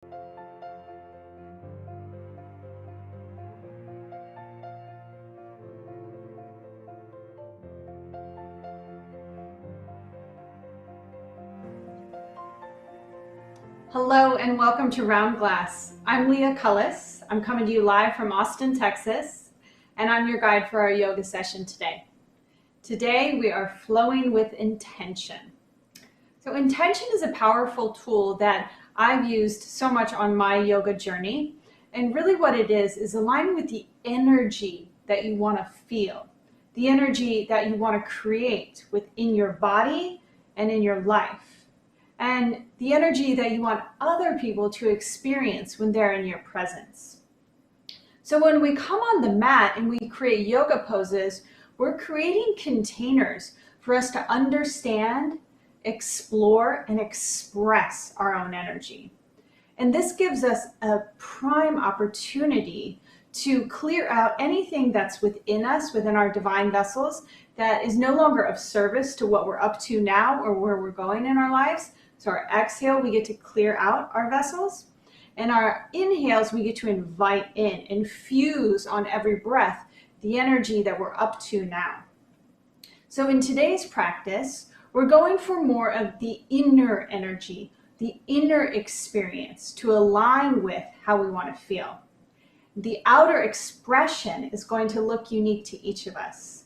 Hello and welcome to RoundGlass. I'm Leah Cullis. I'm coming to you live from Austin, Texas, and I'm your guide for our yoga session today. Today we are flowing with intention. So intention is a powerful tool that I've used so much on my yoga journey. And really what it is aligning with the energy that you want to feel, the energy that you want to create within your body and in your life, and the energy that you want other people to experience when they're in your presence. So when we come on the mat and we create yoga poses, we're creating containers for us to understand, explore, and express our own energy. And this gives us a prime opportunity to clear out anything that's within us, within our divine vessels, that is no longer of service to what we're up to now or where we're going in our lives. So our exhale, we get to clear out our vessels. And our inhales, we get to invite in, infuse on every breath, the energy that we're up to now. So in today's practice, we're going for more of the inner energy, the inner experience to align with how we want to feel. The outer expression is going to look unique to each of us.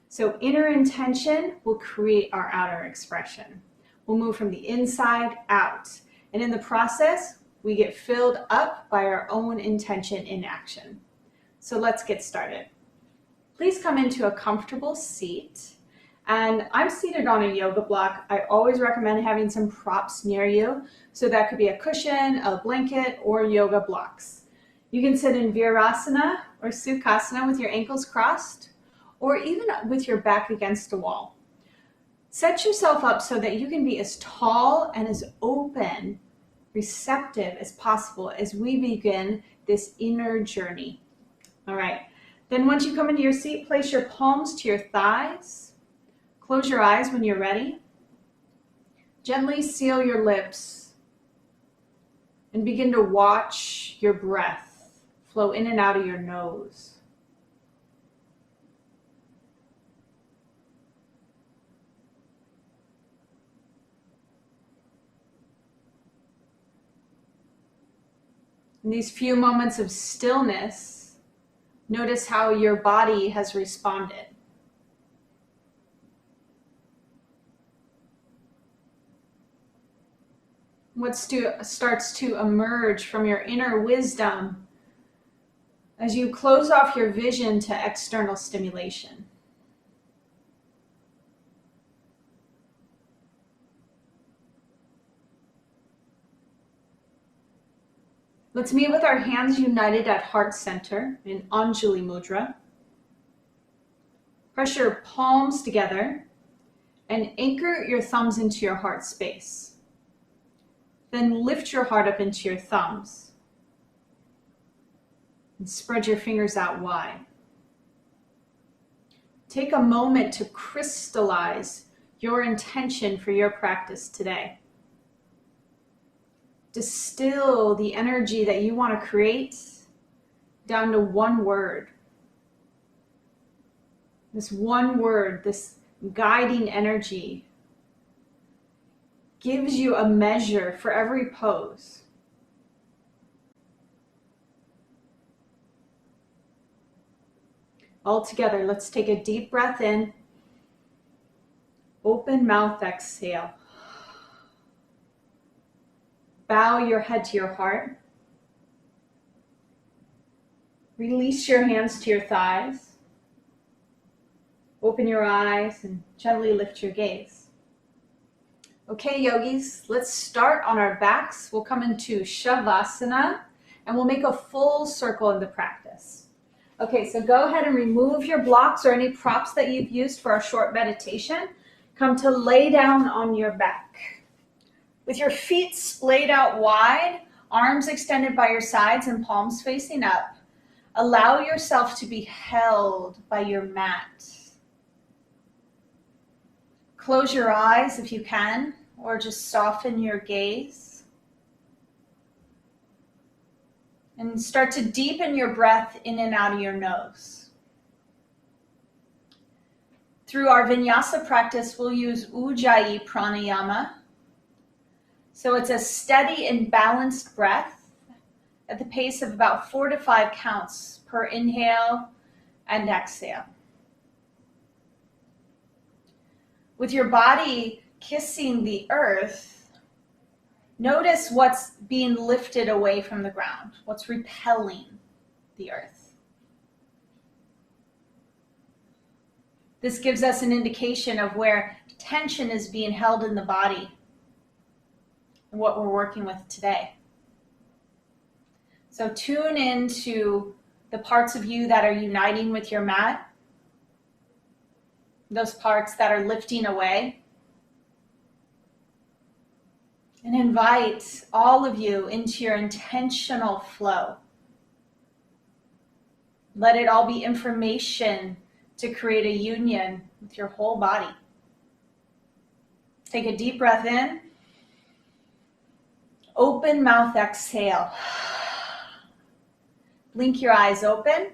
So inner intention will create our outer expression. We'll move from the inside out. And in the process, we get filled up by our own intention in action. So let's get started. Please come into a comfortable seat. And I'm seated on a yoga block. I always recommend having some props near you. So that could be a cushion, a blanket, or yoga blocks. You can sit in Virasana or Sukhasana with your ankles crossed, or even with your back against a wall. Set yourself up so that you can be as tall and as open, receptive as possible as we begin this inner journey. All right. Then once you come into your seat, place your palms to your thighs. Close your eyes when you're ready. Gently seal your lips and begin to watch your breath flow in and out of your nose. In these few moments of stillness, notice how your body has responded. What starts to emerge from your inner wisdom as you close off your vision to external stimulation. Let's meet with our hands united at heart center in Anjali Mudra. Press your palms together and anchor your thumbs into your heart space. Then lift your heart up into your thumbs and spread your fingers out wide. Take a moment to crystallize your intention for your practice today. Distill the energy that you want to create down to one word. This one word, this guiding energy, gives you a measure for every pose. All together, let's take a deep breath in. Open mouth, exhale. Bow your head to your heart. Release your hands to your thighs. Open your eyes and gently lift your gaze. Okay, yogis, let's start on our backs. We'll come into Shavasana and we'll make a full circle in the practice. Okay, so go ahead and remove your blocks or any props that you've used for our short meditation. Come to lay down on your back. With your feet splayed out wide, arms extended by your sides and palms facing up, allow yourself to be held by your mat. Close your eyes if you can, or just soften your gaze. And start to deepen your breath in and out of your nose. Through our Vinyasa practice, we'll use Ujjayi pranayama. So it's a steady and balanced breath at the pace of about 4 to 5 counts per inhale and exhale. With your body kissing the earth, notice what's being lifted away from the ground, what's repelling the earth. This gives us an indication of where tension is being held in the body and what we're working with today. So tune into the parts of you that are uniting with your mat, those parts that are lifting away. And invite all of you into your intentional flow. Let it all be information to create a union with your whole body. Take a deep breath in. Open mouth, exhale. Blink your eyes open.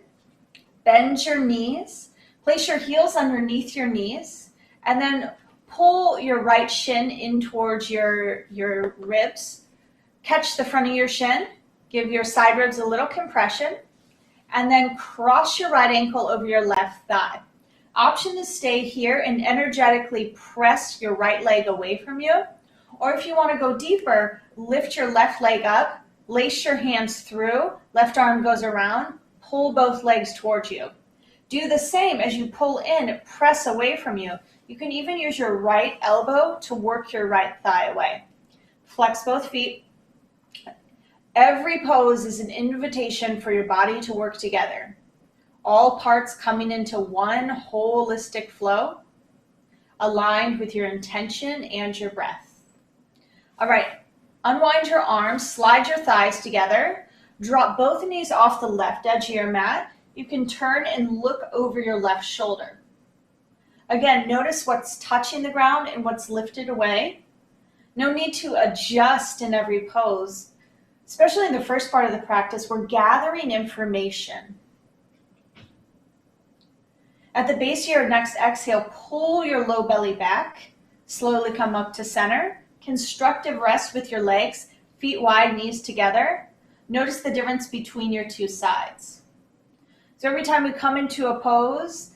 Bend your knees. Place your heels underneath your knees. And then pull your right shin in towards your ribs. Catch the front of your shin. Give your side ribs a little compression. And then cross your right ankle over your left thigh. Option to stay here and energetically press your right leg away from you. Or if you want to go deeper, lift your left leg up, lace your hands through, left arm goes around, pull both legs towards you. Do the same as you pull in, press away from you. You can even use your right elbow to work your right thigh away. Flex both feet. Every pose is an invitation for your body to work together. All parts coming into one holistic flow, aligned with your intention and your breath. All right, unwind your arms, slide your thighs together, drop both knees off the left edge of your mat. You can turn and look over your left shoulder. Again, notice what's touching the ground and what's lifted away. No need to adjust in every pose. Especially in the first part of the practice, we're gathering information. At the base of your next exhale, pull your low belly back. Slowly come up to center. Constructive rest with your legs, feet wide, knees together. Notice the difference between your two sides. So every time we come into a pose,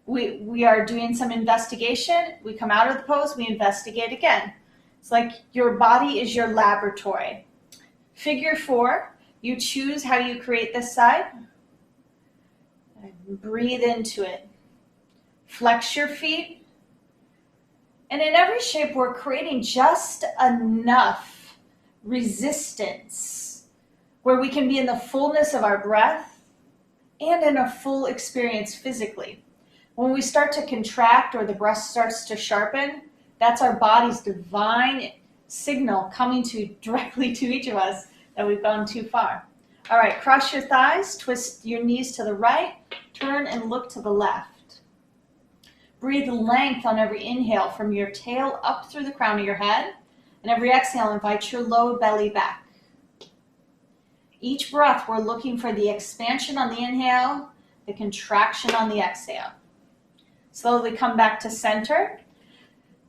we are doing some investigation. We come out of the pose, we investigate again. It's like your body is your laboratory. Figure 4, you choose how you create this side. Breathe into it. Flex your feet. And in every shape, we're creating just enough resistance where we can be in the fullness of our breath and in a full experience physically. When we start to contract or the breath starts to sharpen, that's our body's divine signal coming directly to each of us that we've gone too far. All right, cross your thighs, twist your knees to the right, turn and look to the left. Breathe length on every inhale from your tail up through the crown of your head, and every exhale, invite your low belly back. Each breath, we're looking for the expansion on the inhale, the contraction on the exhale. Slowly come back to center.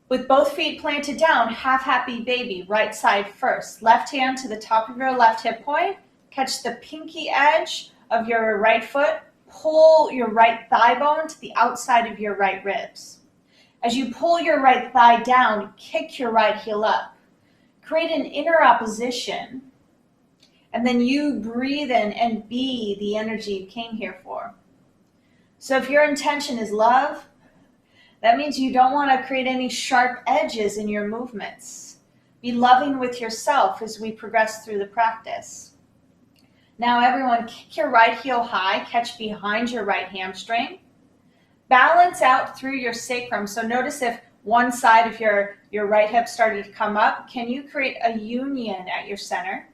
With both feet planted down, half happy baby, right side first. Left hand to the top of your left hip point. Catch the pinky edge of your right foot. Pull your right thigh bone to the outside of your right ribs. As you pull your right thigh down, kick your right heel up. Create an inner opposition. And then you breathe in and be the energy you came here for. So if your intention is love, that means you don't want to create any sharp edges in your movements. Be loving with yourself as we progress through the practice. Now everyone, kick your right heel high, catch behind your right hamstring. Balance out through your sacrum. So notice if one side of your right hip started to come up, can you create a union at your center?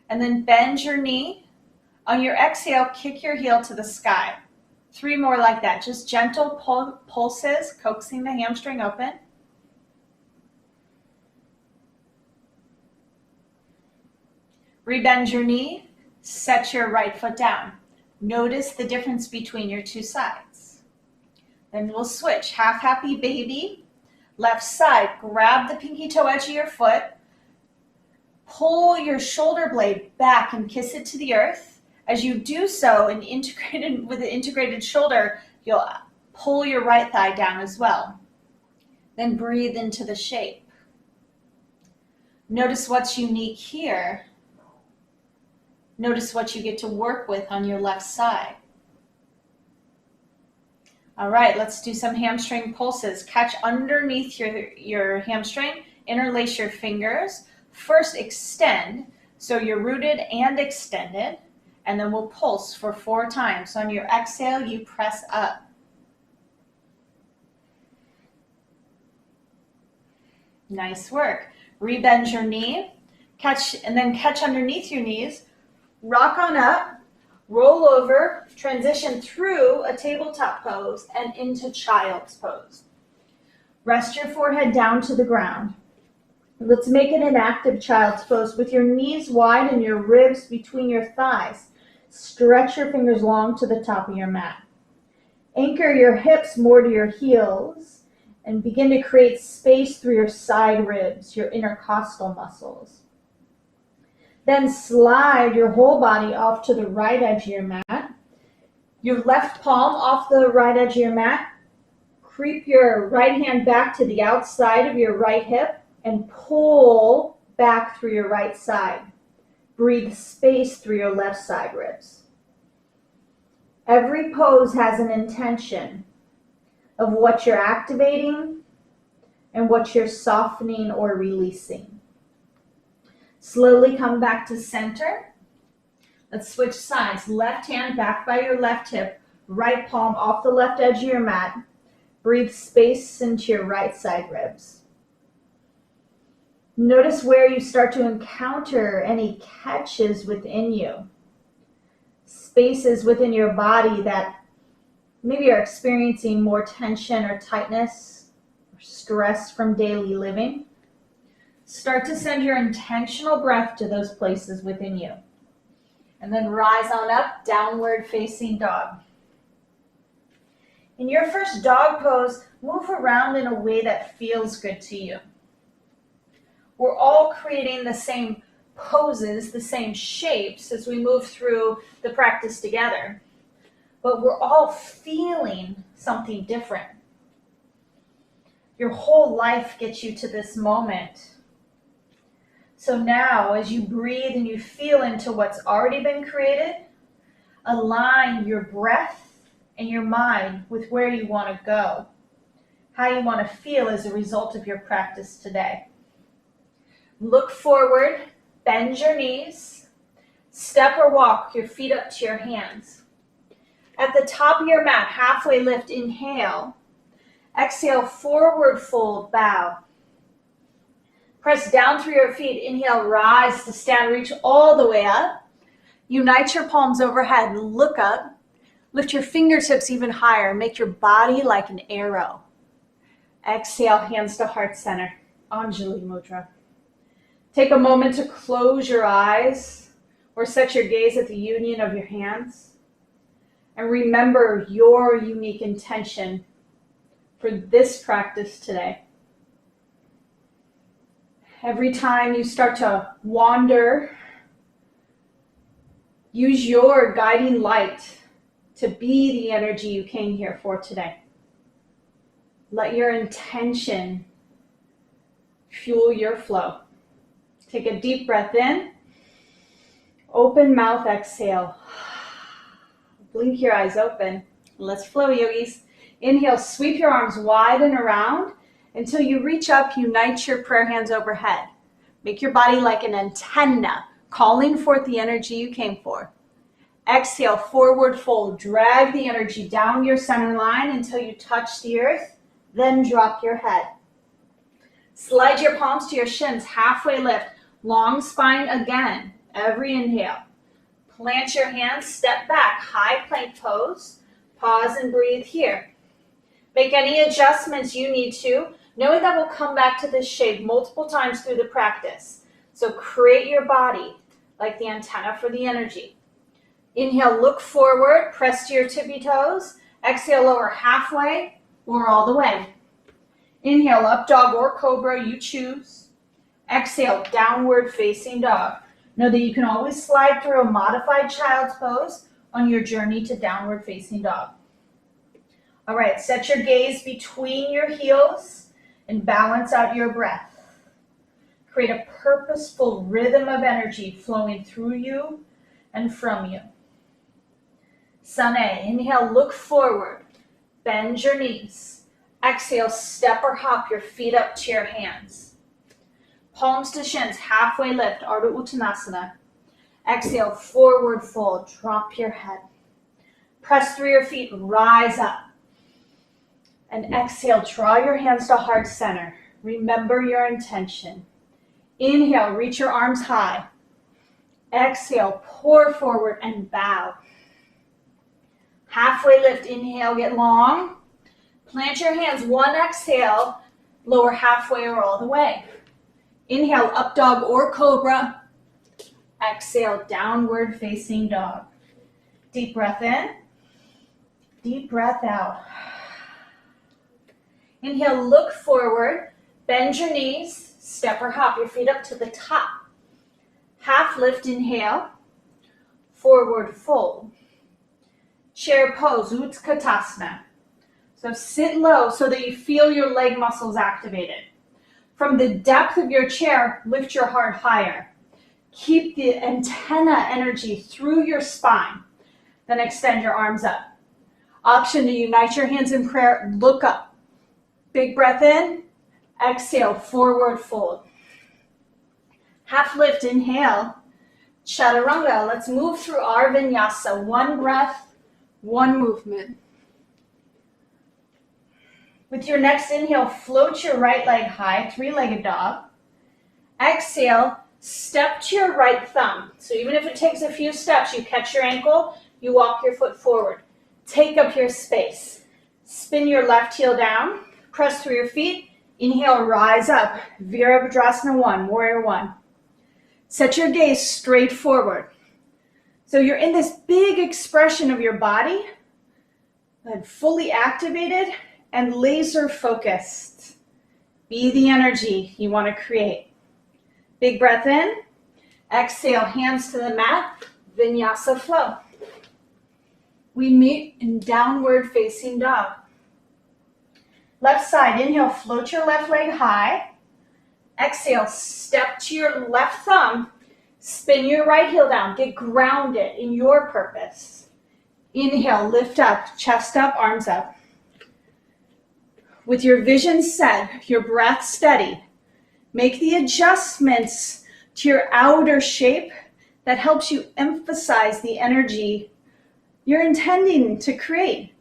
And then bend your knee. On your exhale, kick your heel to the sky. 3 more like that. Just gentle pulses, coaxing the hamstring open. Rebend your knee. Set your right foot down. Notice the difference between your two sides. Then we'll switch. Half happy baby. Left side, grab the pinky toe edge of your foot. Pull your shoulder blade back and kiss it to the earth. As you do so, with an integrated shoulder, you'll pull your right thigh down as well. Then breathe into the shape. Notice what's unique here. Notice what you get to work with on your left side. All right, let's do some hamstring pulses. Catch underneath your hamstring, interlace your fingers. First extend, so you're rooted and extended, and then we'll pulse for 4 times. So on your exhale, you press up. Nice work. Rebend your knee, and then catch underneath your knees, rock on up, roll over, transition through a tabletop pose and into child's pose. Rest your forehead down to the ground. Let's make it an active child's pose with your knees wide and your ribs between your thighs. Stretch your fingers long to the top of your mat. Anchor your hips more to your heels and begin to create space through your side ribs, your intercostal muscles. Then slide your whole body off to the right edge of your mat. Your left palm off the right edge of your mat. Creep your right hand back to the outside of your right hip and pull back through your right side. Breathe space through your left side ribs. Every pose has an intention of what you're activating and what you're softening or releasing. Slowly come back to center. Let's switch sides. Left hand back by your left hip, right palm off the left edge of your mat. Breathe space into your right side ribs. Notice where you start to encounter any catches within you. Spaces within your body that maybe are experiencing more tension or tightness or stress from daily living. Start to send your intentional breath to those places within you. And then rise on up, downward facing dog. In your first dog pose, move around in a way that feels good to you. We're all creating the same poses, the same shapes as we move through the practice together. But we're all feeling something different. Your whole life gets you to this moment. So now, as you breathe and you feel into what's already been created, align your breath and your mind with where you want to go, how you want to feel as a result of your practice today. Look forward, bend your knees, step or walk your feet up to your hands. At the top of your mat, halfway lift, inhale. Exhale, forward fold, bow. Press down through your feet. Inhale, rise to stand, reach all the way up. Unite your palms overhead, look up. Lift your fingertips even higher. Make your body like an arrow. Exhale, hands to heart center. Anjali Mudra. Take a moment to close your eyes or set your gaze at the union of your hands. And remember your unique intention for this practice today. Every time you start to wander, use your guiding light to be the energy you came here for today. Let your intention fuel your flow. Take a deep breath in. Open mouth, exhale. Blink your eyes open. Let's flow, yogis. Inhale, sweep your arms wide and around until you reach up, unite your prayer hands overhead. Make your body like an antenna, calling forth the energy you came for. Exhale, forward fold. Drag the energy down your center line until you touch the earth, then drop your head. Slide your palms to your shins, halfway lift. Long spine again, every inhale. Plant your hands, step back, high plank pose. Pause and breathe here. Make any adjustments you need to, knowing that we'll come back to this shape multiple times through the practice. So create your body. like the antenna for the energy. Inhale, look forward, press to your tippy toes. Exhale, lower halfway or all the way. Inhale, up dog or cobra, you choose. Exhale, downward facing dog. Know that you can always slide through a modified child's pose on your journey to downward facing dog. All right, set your gaze between your heels and balance out your breath. Create a purposeful rhythm of energy flowing through you and from you. Sun A, inhale, look forward, bend your knees. Exhale, step or hop your feet up to your hands. Palms to shins, halfway lift, Ardha Uttanasana. Exhale, forward fold, drop your head. Press through your feet, rise up. And exhale, draw your hands to heart center. Remember your intention. Inhale, reach your arms high. Exhale, pour forward and bow. Halfway lift, inhale, get long. Plant your hands, one exhale, lower halfway or all the way. Inhale, up dog or cobra. Exhale, downward facing dog. Deep breath in, deep breath out. Inhale, look forward, bend your knees, step or hop your feet up to the top. Half lift, inhale, forward fold. Chair pose, Utkatasana. So sit low so that you feel your leg muscles activated. From the depth of your chair, lift your heart higher. Keep the antenna energy through your spine. Then extend your arms up. Option to unite your hands in prayer, look up. Big breath in, exhale, forward fold. Half lift, inhale, chaturanga. Let's move through our vinyasa. One breath, one movement. With your next inhale, float your right leg high, three-legged dog. Exhale, step to your right thumb. So even if it takes a few steps, you catch your ankle, you walk your foot forward. Take up your space. Spin your left heel down, press through your feet. Inhale, rise up. Virabhadrasana 1, warrior 1. Set your gaze straight forward. So you're in this big expression of your body, and fully activated and laser focused. Be the energy you want to create. Big breath in. Exhale, hands to the mat. Vinyasa Flow. We meet in downward facing dog. Left side, inhale, float your left leg high. Exhale, step to your left thumb. Spin your right heel down. Get grounded in your purpose. Inhale, lift up, chest up, arms up. With your vision set, your breath steady, make the adjustments to your outer shape that helps you emphasize the energy you're intending to create,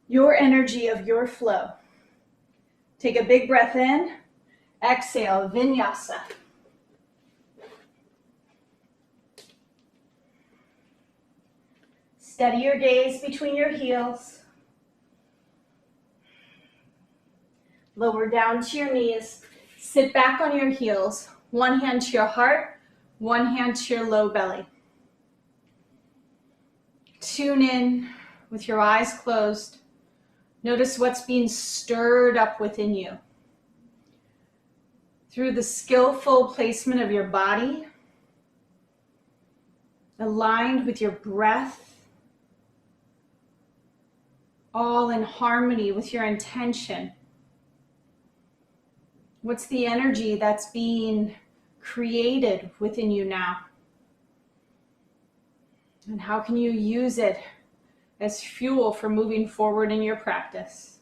your energy of your flow. Take a big breath in, exhale, vinyasa. Steady your gaze between your heels. Lower down to your knees. Sit back on your heels. One hand to your heart, one hand to your low belly. Tune in with your eyes closed. Notice what's being stirred up within you. Through the skillful placement of your body, aligned with your breath, all in harmony with your intention. What's the energy that's being created within you now? And how can you use it as fuel for moving forward in your practice?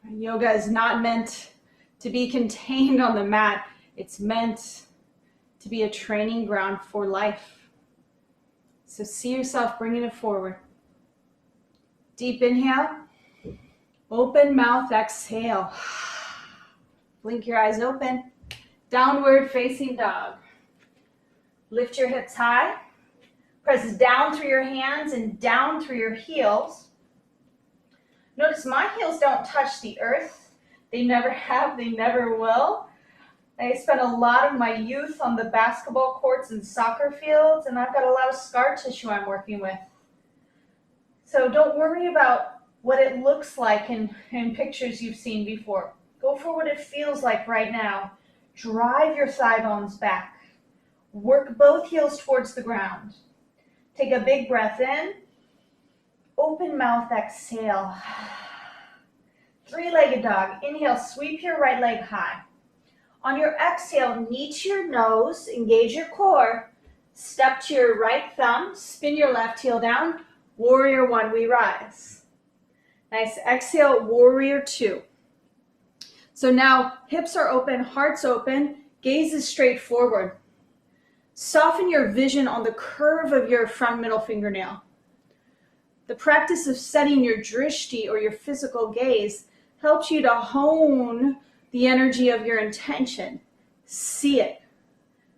Yoga is not meant to be contained on the mat. It's meant to be a training ground for life. So see yourself bringing it forward. Deep inhale, open mouth, exhale. Blink your eyes open. Downward facing dog. Lift your hips high. Press down through your hands and down through your heels. Notice my heels don't touch the earth. They never have, they never will. I spent a lot of my youth on the basketball courts and soccer fields, and I've got a lot of scar tissue I'm working with. So don't worry about what it looks like in pictures you've seen before. Go for what it feels like right now. Drive your thigh bones back. Work both heels towards the ground. Take a big breath in. Open mouth, exhale. Three-legged dog. Inhale, sweep your right leg high. On your exhale, knee to your nose, engage your core. Step to your right thumb, spin your left heel down. Warrior one, we rise. Nice, exhale, warrior two. So now hips are open, heart's open, gaze is straight forward. Soften your vision on the curve of your front middle fingernail. The practice of setting your drishti or your physical gaze helps you to hone the energy of your intention. See it,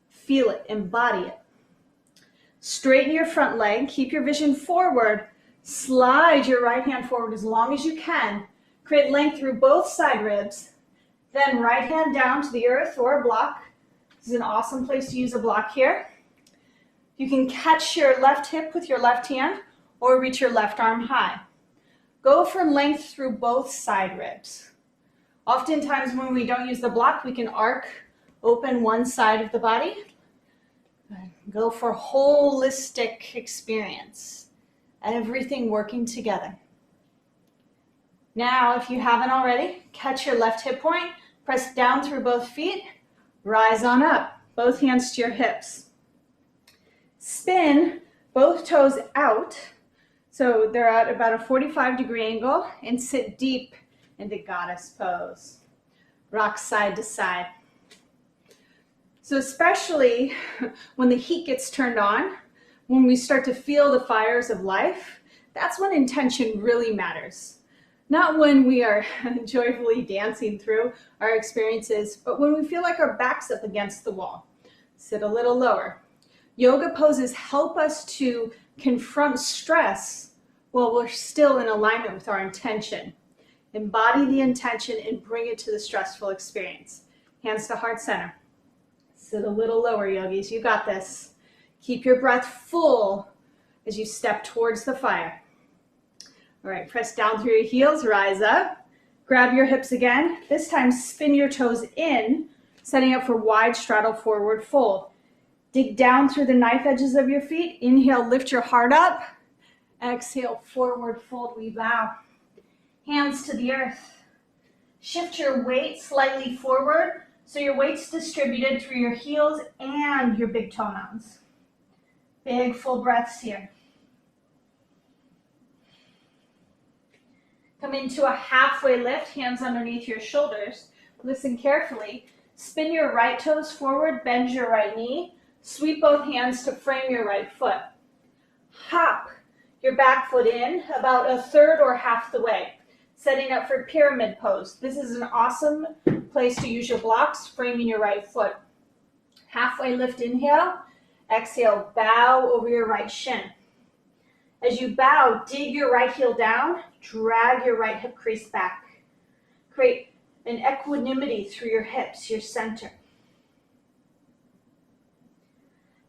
feel it, embody it. Straighten your front leg, keep your vision forward, slide your right hand forward as long as you can. Create length through both side ribs, then right hand down to the earth or a block. This is an awesome place to use a block here. You can catch your left hip with your left hand or reach your left arm high. Go for length through both side ribs. Oftentimes when we don't use the block, we can arc open one side of the body. Go for holistic experience, everything working together. Now, if you haven't already, catch your left hip point, press down through both feet, rise on up, both hands to your hips. Spin both toes out, so they're at about a 45-degree angle, and sit deep into goddess pose. Rock side to side. So especially when the heat gets turned on, when we start to feel the fires of life, that's when intention really matters. Not when we are joyfully dancing through our experiences, but when we feel like our back's up against the wall. Sit a little lower. Yoga poses help us to confront stress while we're still in alignment with our intention. Embody the intention and bring it to the stressful experience. Hands to heart center. Sit a little lower, yogis. You got this. Keep your breath full as you step towards the fire. All right, press down through your heels, rise up. Grab your hips again. This time, spin your toes in, setting up for wide straddle forward fold. Dig down through the knife edges of your feet. Inhale, lift your heart up. Exhale, forward fold, we bow. Hands to the earth. Shift your weight slightly forward so your weight's distributed through your heels and your big toe mounds. Big full breaths here. Come into a halfway lift, hands underneath your shoulders. Listen carefully. Spin your right toes forward, bend your right knee. Sweep both hands to frame your right foot. Hop your back foot in about a third or half the way, setting up for pyramid pose. This is an awesome place to use your blocks, framing your right foot. Halfway lift, inhale. Exhale, bow over your right shin. As you bow, dig your right heel down, drag your right hip crease back. Create an equanimity through your hips, your center.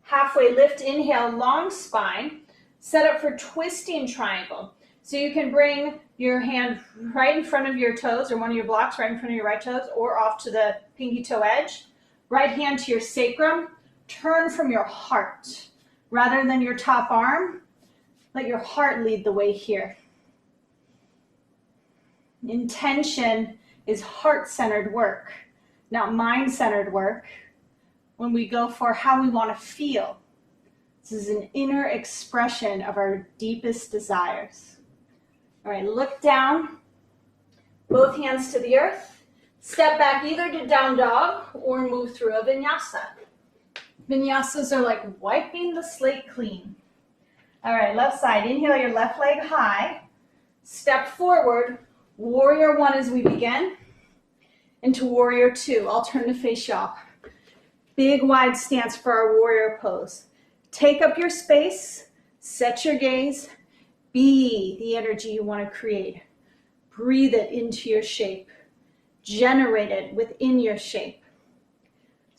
Halfway lift, inhale, long spine. Set up for twisting triangle. So you can bring your hand right in front of your toes, or one of your blocks right in front of your right toes, or off to the pinky toe edge. Right hand to your sacrum. Turn from your heart. Rather than your top arm, let your heart lead the way here. Intention is heart-centered work, not mind-centered work. When we go for how we want to feel, this is an inner expression of our deepest desires. All right, look down, both hands to the earth. Step back either to down dog or move through a vinyasa. Vinyasas are like wiping the slate clean. All right, left side. Inhale your left leg high. Step forward. Warrior one as we begin. Into warrior two. I'll turn to face y'all. Big wide stance for our warrior pose. Take up your space. Set your gaze. Be the energy you want to create. Breathe it into your shape. Generate it within your shape.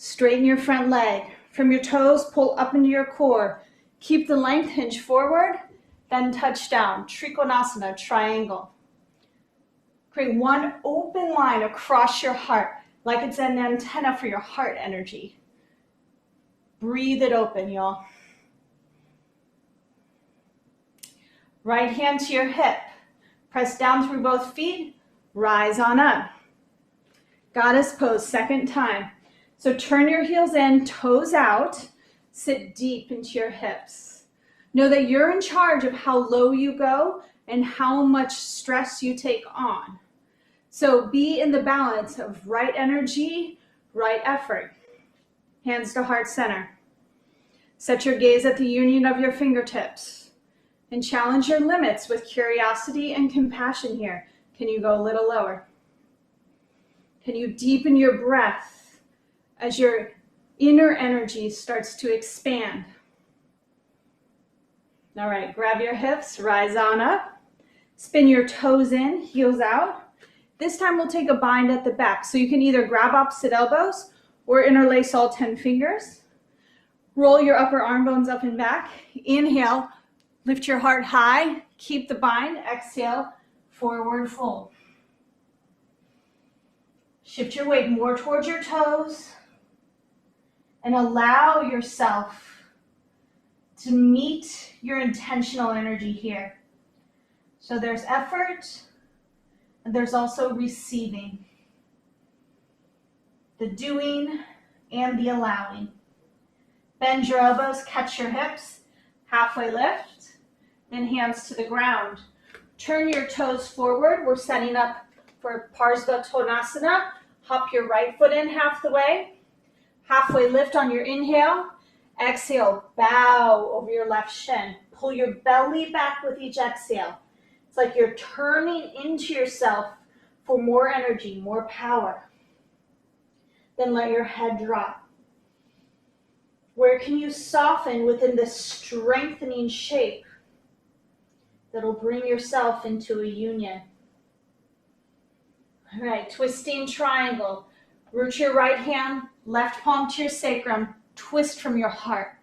Straighten your front leg. From your toes, pull up into your core. Keep the length, hinge forward, then touch down. Trikonasana, triangle. Create one open line across your heart, like it's an antenna for your heart energy. Breathe it open, y'all. Right hand to your hip. Press down through both feet. Rise on up. Goddess pose, second time. So turn your heels in, toes out. Sit deep into your hips. Know that you're in charge of how low you go and how much stress you take on. So be in the balance of right energy, right effort. Hands to heart center. Set your gaze at the union of your fingertips and challenge your limits with curiosity and compassion here. Can you go a little lower? Can you deepen your breath as your inner energy starts to expand? All right, grab your hips, rise on up. Spin your toes in, heels out. This time we'll take a bind at the back. So you can either grab opposite elbows or interlace all 10 fingers. Roll your upper arm bones up and back. Inhale, lift your heart high. Keep the bind. Exhale, forward fold. Shift your weight more towards your toes and allow yourself to meet your intentional energy here. So there's effort and there's also receiving. The doing and the allowing. Bend your elbows, catch your hips, halfway lift, then hands to the ground. Turn your toes forward. We're setting up for Parsva Tonasana. Hop your right foot in half the way. Halfway lift on your inhale. Exhale, bow over your left shin. Pull your belly back with each exhale. It's like you're turning into yourself for more energy, more power. Then let your head drop. Where can you soften within this strengthening shape that'll bring yourself into a union? All right, twisting triangle. Root your right hand, left palm to your sacrum. Twist from your heart.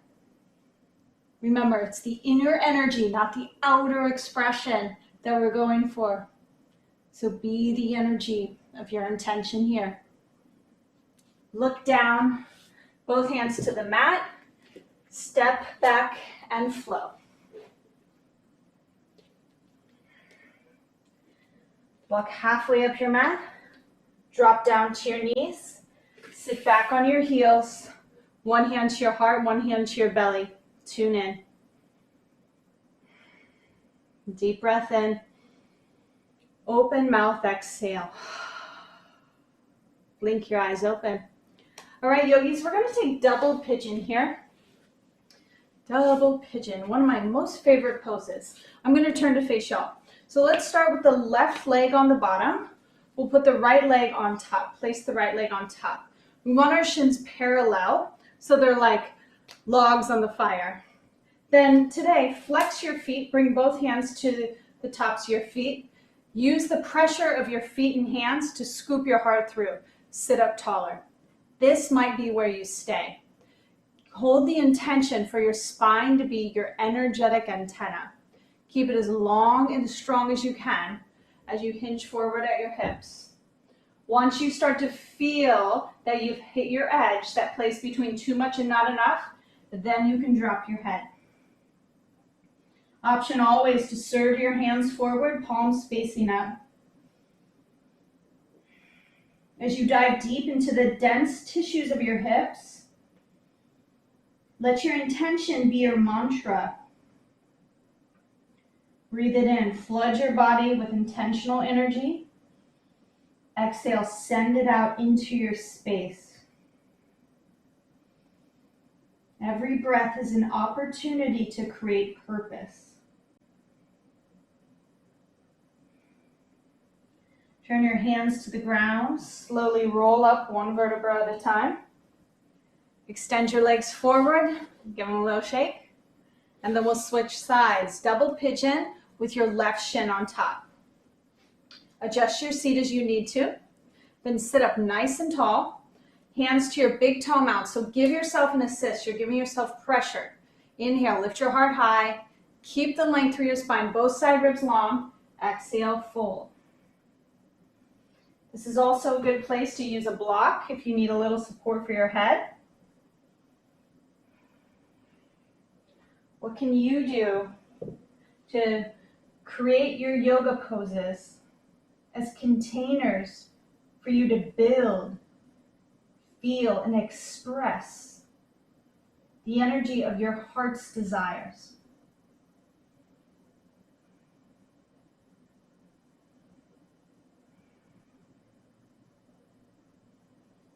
Remember, it's the inner energy, not the outer expression that we're going for. So be the energy of your intention here. Look down, both hands to the mat. Step back and flow. Walk halfway up your mat. Drop down to your knees. Sit back on your heels. One hand to your heart, one hand to your belly. Tune in. Deep breath in. Open mouth, exhale. Blink your eyes open. All right, yogis, we're going to take double pigeon here. Double pigeon, one of my most favorite poses. I'm going to turn to face y'all. So let's start with the left leg on the bottom. We'll put the right leg on top. Place the right leg on top. We want our shins parallel, so they're like logs on the fire. Then today, flex your feet, bring both hands to the tops of your feet. Use the pressure of your feet and hands to scoop your heart through. Sit up taller. This might be where you stay. Hold the intention for your spine to be your energetic antenna. Keep it as long and strong as you can as you hinge forward at your hips. Once you start to feel that you've hit your edge, that place between too much and not enough, then you can drop your head. Option always to serve your hands forward, palms facing up. As you dive deep into the dense tissues of your hips, let your intention be your mantra. Breathe it in, flood your body with intentional energy. Exhale, send it out into your space. Every breath is an opportunity to create purpose. Turn your hands to the ground. Slowly roll up one vertebra at a time. Extend your legs forward. Give them a little shake. And then we'll switch sides. Double pigeon with your left shin on top. Adjust your seat as you need to. Then sit up nice and tall. Hands to your big toe mount. So give yourself an assist. You're giving yourself pressure. Inhale, lift your heart high. Keep the length through your spine. Both side ribs long. Exhale, fold. This is also a good place to use a block if you need a little support for your head. What can you do to create your yoga poses as containers for you to build, feel, and express the energy of your heart's desires?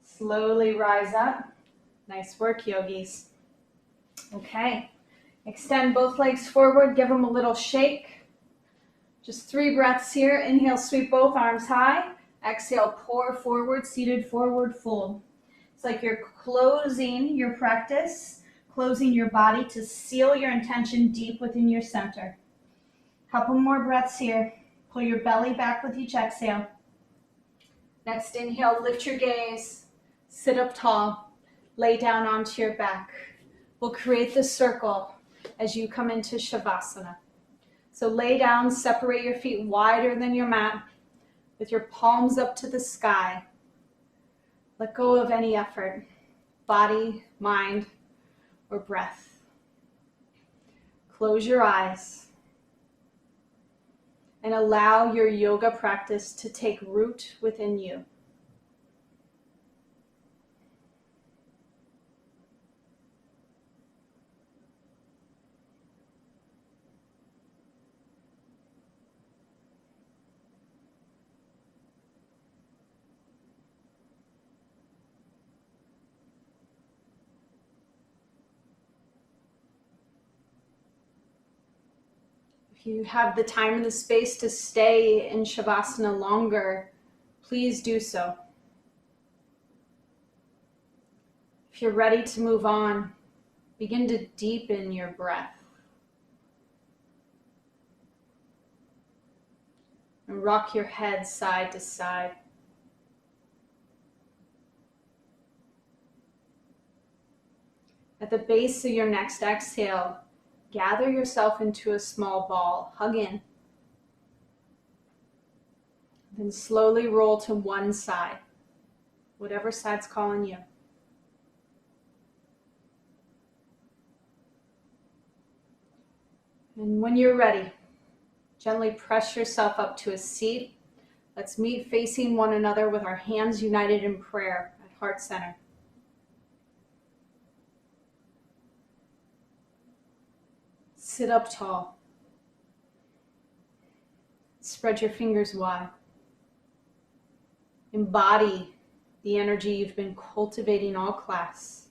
Slowly rise up. Nice work, yogis. Okay. Extend both legs forward. Give them a little shake. Just 3 breaths here. Inhale, sweep both arms high. Exhale, pour forward, seated forward fold. It's like you're closing your practice, closing your body to seal your intention deep within your center. Couple more breaths here. Pull your belly back with each exhale. Next inhale, lift your gaze. Sit up tall. Lay down onto your back. We'll create the circle as you come into Shavasana. So lay down, separate your feet wider than your mat with your palms up to the sky. Let go of any effort, body, mind, or breath. Close your eyes and allow your yoga practice to take root within you. If you have the time and the space to stay in Shavasana longer, please do so. If you're ready to move on, begin to deepen your breath. And rock your head side to side. At the base of your next exhale, gather yourself into a small ball. Hug in. Then slowly roll to one side, whatever side's calling you. And when you're ready, gently press yourself up to a seat. Let's meet facing one another with our hands united in prayer at heart center. Sit up tall. Spread your fingers wide. Embody the energy you've been cultivating all class.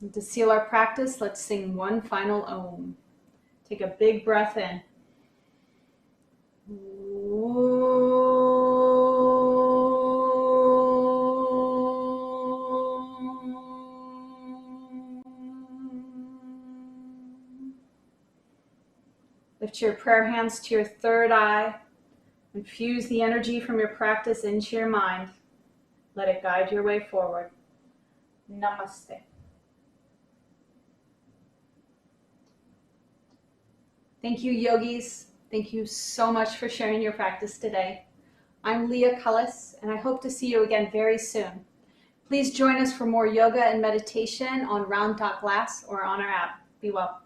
And to seal our practice, let's sing one final Om. Take a big breath in. Lift your prayer hands to your third eye. Infuse the energy from your practice into your mind. Let it guide your way forward. Namaste. Thank you, yogis. Thank you so much for sharing your practice today. I'm Leah Cullis, and I hope to see you again very soon. Please join us for more yoga and meditation on RoundGlass or on our app. Be well.